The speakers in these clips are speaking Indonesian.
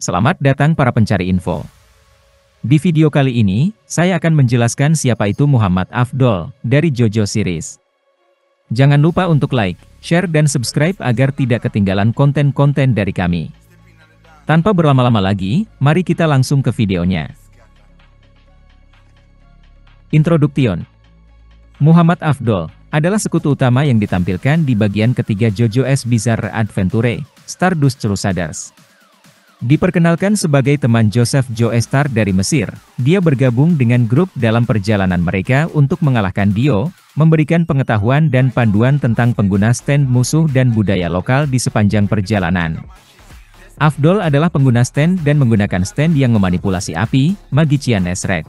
Selamat datang para pencari info. Di video kali ini, saya akan menjelaskan siapa itu Muhammad Afdol, dari JoJo Series. Jangan lupa untuk like, share dan subscribe agar tidak ketinggalan konten-konten dari kami. Tanpa berlama-lama lagi, mari kita langsung ke videonya. Introduction. Muhammad Afdol adalah sekutu utama yang ditampilkan di bagian ketiga JoJo's Bizarre Adventure, Stardust Crusaders. Diperkenalkan sebagai teman Joseph Joestar dari Mesir, dia bergabung dengan grup dalam perjalanan mereka untuk mengalahkan Dio, memberikan pengetahuan dan panduan tentang pengguna stand musuh dan budaya lokal di sepanjang perjalanan. Afdol adalah pengguna stand dan menggunakan stand yang memanipulasi api, Magician's Red.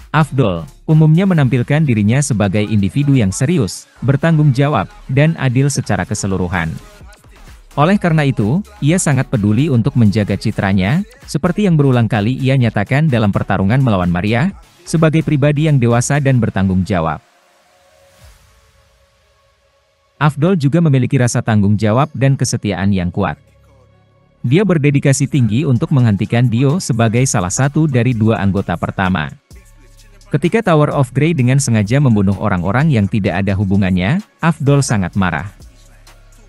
Afdol umumnya menampilkan dirinya sebagai individu yang serius, bertanggung jawab, dan adil secara keseluruhan. Oleh karena itu, ia sangat peduli untuk menjaga citranya, seperti yang berulang kali ia nyatakan dalam pertarungan melawan Maria, sebagai pribadi yang dewasa dan bertanggung jawab. Afdol juga memiliki rasa tanggung jawab dan kesetiaan yang kuat. Dia berdedikasi tinggi untuk menghentikan Dio sebagai salah satu dari dua anggota pertama. Ketika Tower of Grey dengan sengaja membunuh orang-orang yang tidak ada hubungannya, Afdol sangat marah.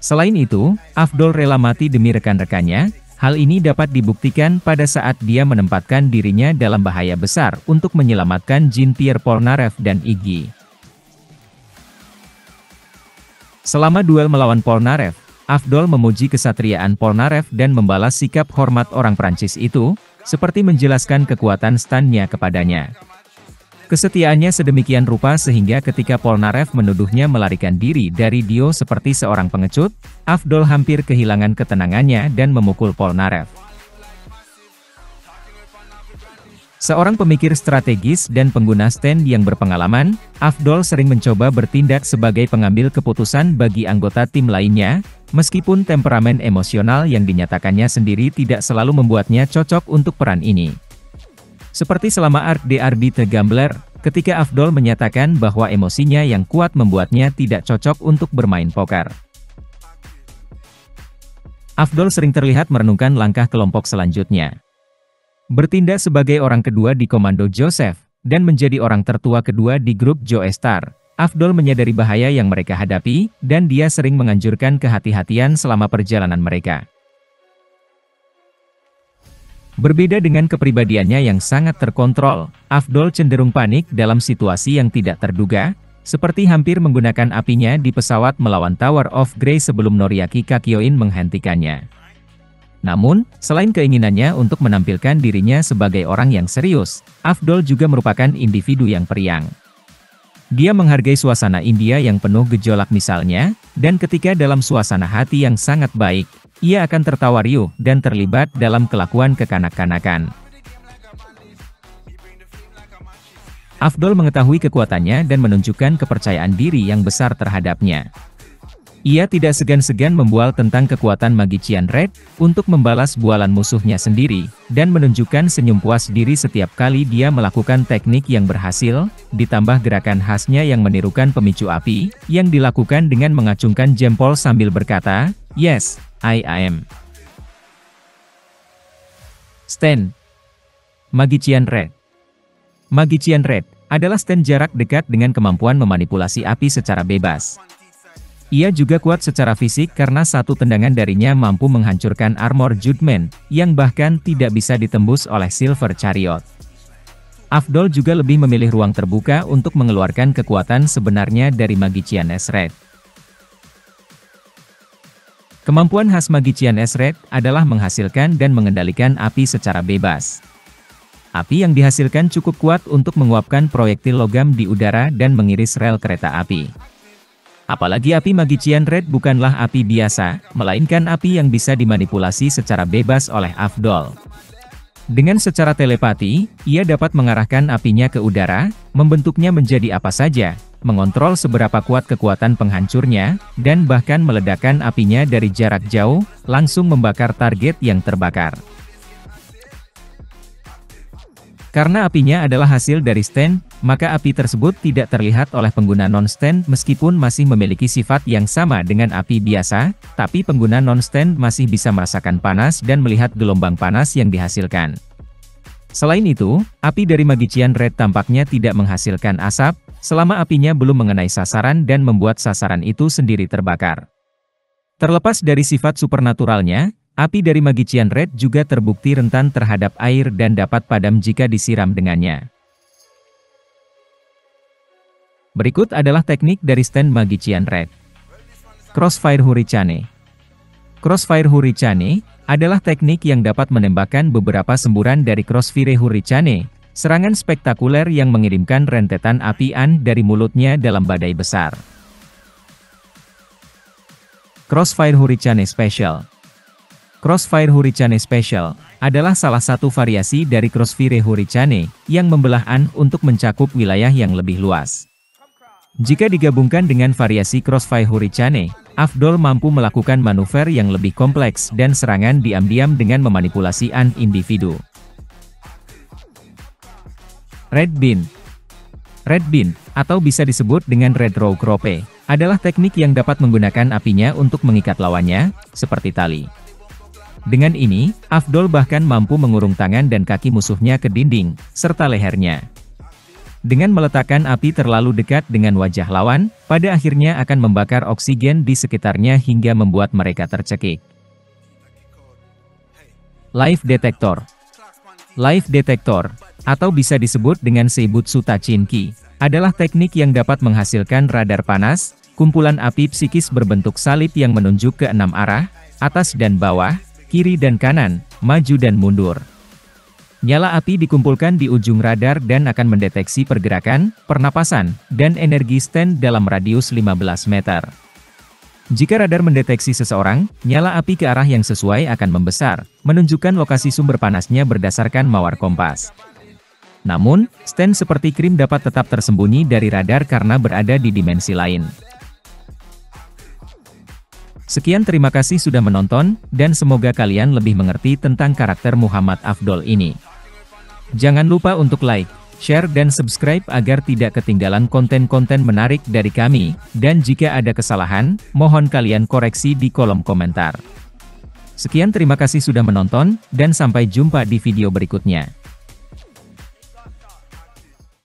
Selain itu, Afdol rela mati demi rekan-rekannya. Hal ini dapat dibuktikan pada saat dia menempatkan dirinya dalam bahaya besar untuk menyelamatkan Jean-Pierre Polnareff dan Iggy. Selama duel melawan Polnareff, Afdol memuji kesatriaan Polnareff dan membalas sikap hormat orang Prancis itu, seperti menjelaskan kekuatan stand-nya kepadanya. Kesetiaannya sedemikian rupa sehingga ketika Polnareff menuduhnya melarikan diri dari Dio seperti seorang pengecut, Afdol hampir kehilangan ketenangannya dan memukul Polnareff. Seorang pemikir strategis dan pengguna stand yang berpengalaman, Afdol sering mencoba bertindak sebagai pengambil keputusan bagi anggota tim lainnya, meskipun temperamen emosional yang dinyatakannya sendiri tidak selalu membuatnya cocok untuk peran ini. Seperti selama arc Derby The Gambler, ketika Afdol menyatakan bahwa emosinya yang kuat membuatnya tidak cocok untuk bermain poker. Afdol sering terlihat merenungkan langkah kelompok selanjutnya. Bertindak sebagai orang kedua di komando Joseph, dan menjadi orang tertua kedua di grup Joestar, Afdol menyadari bahaya yang mereka hadapi, dan dia sering menganjurkan kehati-hatian selama perjalanan mereka. Berbeda dengan kepribadiannya yang sangat terkontrol, Afdol cenderung panik dalam situasi yang tidak terduga, seperti hampir menggunakan apinya di pesawat melawan Tower of Grey sebelum Noriaki Kakyoin menghentikannya. Namun, selain keinginannya untuk menampilkan dirinya sebagai orang yang serius, Afdol juga merupakan individu yang periang. Dia menghargai suasana India yang penuh gejolak misalnya, dan ketika dalam suasana hati yang sangat baik, ia akan tertawa riuh dan terlibat dalam kelakuan kekanak-kanakan. Afdol mengetahui kekuatannya dan menunjukkan kepercayaan diri yang besar terhadapnya. Ia tidak segan-segan membual tentang kekuatan Magician Red, untuk membalas bualan musuhnya sendiri, dan menunjukkan senyum puas diri setiap kali dia melakukan teknik yang berhasil, ditambah gerakan khasnya yang menirukan pemicu api, yang dilakukan dengan mengacungkan jempol sambil berkata, "Yes, I am." Stand Magician Red. Magician Red adalah stand jarak dekat dengan kemampuan memanipulasi api secara bebas. Ia juga kuat secara fisik karena satu tendangan darinya mampu menghancurkan armor Judgment, yang bahkan tidak bisa ditembus oleh Silver Chariot. Afdol juga lebih memilih ruang terbuka untuk mengeluarkan kekuatan sebenarnya dari Magician's Red. Kemampuan khas Magician's Red adalah menghasilkan dan mengendalikan api secara bebas. Api yang dihasilkan cukup kuat untuk menguapkan proyektil logam di udara dan mengiris rel kereta api. Apalagi api Magician Red bukanlah api biasa, melainkan api yang bisa dimanipulasi secara bebas oleh Afdol. Dengan secara telepati, ia dapat mengarahkan apinya ke udara, membentuknya menjadi apa saja, mengontrol seberapa kuat kekuatan penghancurnya, dan bahkan meledakkan apinya dari jarak jauh, langsung membakar target yang terbakar. Karena apinya adalah hasil dari stand, maka api tersebut tidak terlihat oleh pengguna non-stand meskipun masih memiliki sifat yang sama dengan api biasa, tapi pengguna non-stand masih bisa merasakan panas dan melihat gelombang panas yang dihasilkan. Selain itu, api dari Magician Red tampaknya tidak menghasilkan asap, selama apinya belum mengenai sasaran dan membuat sasaran itu sendiri terbakar. Terlepas dari sifat supernaturalnya, api dari Magician Red juga terbukti rentan terhadap air dan dapat padam jika disiram dengannya. Berikut adalah teknik dari stand Magician Red. Crossfire Hurricane. Crossfire Hurricane adalah teknik yang dapat menembakkan beberapa semburan dari Crossfire Hurricane, serangan spektakuler yang mengirimkan rentetan apian dari mulutnya dalam badai besar. Crossfire Hurricane Special. Crossfire Hurricane Special adalah salah satu variasi dari Crossfire Hurricane yang membelahan untuk mencakup wilayah yang lebih luas. Jika digabungkan dengan variasi Crossfire Hurricane, Afdol mampu melakukan manuver yang lebih kompleks dan serangan diam-diam dengan memanipulasi an individu. Red Bean. Red Bean, atau bisa disebut dengan Red Row Rope, adalah teknik yang dapat menggunakan apinya untuk mengikat lawannya, seperti tali. Dengan ini, Afdol bahkan mampu mengurung tangan dan kaki musuhnya ke dinding, serta lehernya. Dengan meletakkan api terlalu dekat dengan wajah lawan, pada akhirnya akan membakar oksigen di sekitarnya hingga membuat mereka tercekik. Live Detector. Live Detector, atau bisa disebut dengan Seibutsu Tachinki, adalah teknik yang dapat menghasilkan radar panas, kumpulan api psikis berbentuk salib yang menunjuk ke 6 arah, atas dan bawah, kiri dan kanan, maju dan mundur. Nyala api dikumpulkan di ujung radar dan akan mendeteksi pergerakan, pernapasan, dan energi stand dalam radius 15 meter. Jika radar mendeteksi seseorang, nyala api ke arah yang sesuai akan membesar, menunjukkan lokasi sumber panasnya berdasarkan mawar kompas. Namun, stand seperti krim dapat tetap tersembunyi dari radar karena berada di dimensi lain. Sekian, terima kasih sudah menonton, dan semoga kalian lebih mengerti tentang karakter Muhammad Afdol ini. Jangan lupa untuk like, share dan subscribe agar tidak ketinggalan konten-konten menarik dari kami, dan jika ada kesalahan, mohon kalian koreksi di kolom komentar. Sekian, terima kasih sudah menonton, dan sampai jumpa di video berikutnya.